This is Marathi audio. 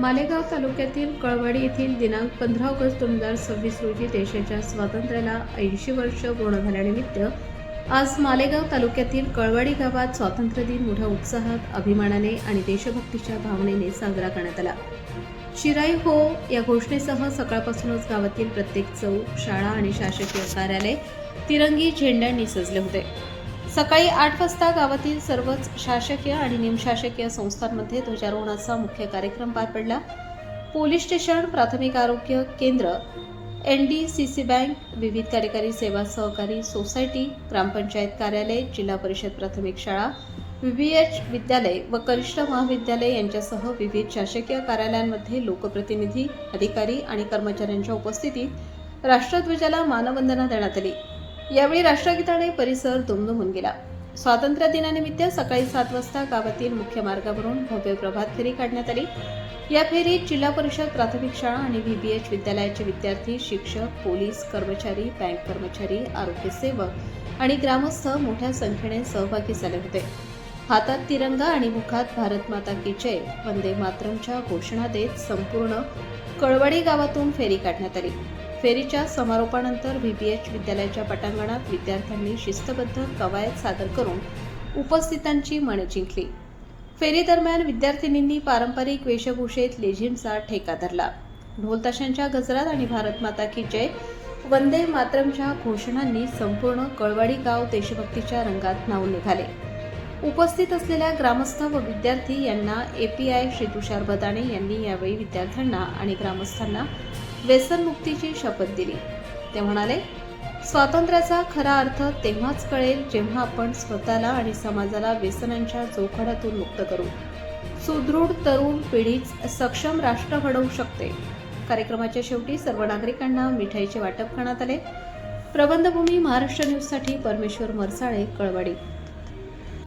मालेगाव तालुक्यातील कळवाडी येथील दिनांक 15 ऑगस्ट 2026 रोजी देशाच्या स्वातंत्र्याला 80 वर्ष पूर्ण झाल्यानिमित्त आज मालेगाव तालुक्यातील कळवाडी गावात स्वातंत्र्य दिन मोठ्या उत्साहात, अभिमानाने आणि देशभक्तीच्या भावनेने साजरा करण्यात आला. शिराई हो या घोषणेसह सकाळपासूनच गावातील प्रत्येक चौक, शाळा आणि शासकीय कार्यालय तिरंगी झेंड्यांनी सजले होते. सकाळी 8 वाजता गावातील सर्वच शासकीय आणि निमशासकीय संस्थांमध्ये ध्वजारोहणाचा मुख्य कार्यक्रम पार पडला. पोलीस स्टेशन, प्राथमिक आरोग्य केंद्र, NDCC बँक, विविध कार्यकारी सेवा सहकारी सोसायटी, ग्रामपंचायत कार्यालय, जिल्हा परिषद प्राथमिक शाळा, VBH विद्यालय व कनिष्ठ महाविद्यालय यांच्यासह विविध शासकीय कार्यालयांमध्ये लोकप्रतिनिधी, अधिकारी आणि कर्मचाऱ्यांच्या उपस्थितीत राष्ट्रध्वजाला मानवंदना देण्यात आली. यावेळी राष्ट्रगीताने परिसर दुमदुमून गेला. स्वातंत्र्य दिनानिमित्त सकाळी 7 वाजता गावातील मुख्य मार्गावरून भव्य प्रभात फेरी काढण्यात आली. या फेरीत जिल्हा परिषद प्राथमिक शाळा आणि VBH विद्यालयाचे विद्यार्थी, शिक्षक, पोलीस कर्मचारी, बँक कर्मचारी, आरोग्य सेवक आणि ग्रामस्थ मोठ्या संख्येने सहभागी झाले होते. हातात तिरंगा आणि मुखात भारत माता की जय, वंदे मातरमच्या घोषणा देत संपूर्ण कळवाडी गावातून फेरी काढण्यात आली. फेरीच्या समारोपानंतर VBH विद्यालयाच्या पटांगणात विद्यार्थ्यांनी शिस्तबद्ध कवायत सादर करून उपस्थितांची मने जिंकली. फेरी दरम्यान विद्यार्थिनींनी पारंपरिक वेशभूषेत लेझिमचा ठेका धरला. ढोलताशांच्या गजरात आणि भारत माता की जय, वंदे मातरमच्या घोषणांनी संपूर्ण कळवाडी गाव देशभक्तीच्या रंगात न्हाऊन निघाले. उपस्थित असलेल्या ग्रामस्थ व विद्यार्थी यांना API श्री तुषार बदाणे यांनी यावेळी विद्यार्थ्यांना आणि ग्रामस्थांना व्यसनमुक्तीची शपथ दिली. ते म्हणाले, स्वातंत्र्याचा खरा अर्थ तेव्हाच कळेल जेव्हा आपण स्वतःला आणि समाजाला व्यसनांच्या जोखडातून मुक्त करू. सुदृढ तरुण पिढीच सक्षम राष्ट्र घडवू शकते. कार्यक्रमाच्या शेवटी सर्व नागरिकांना मिठाईचे वाटप करण्यात आले. प्रबंधभूमी महाराष्ट्र न्यूजसाठी परमेश्वर मरसाळे, कळवाडी.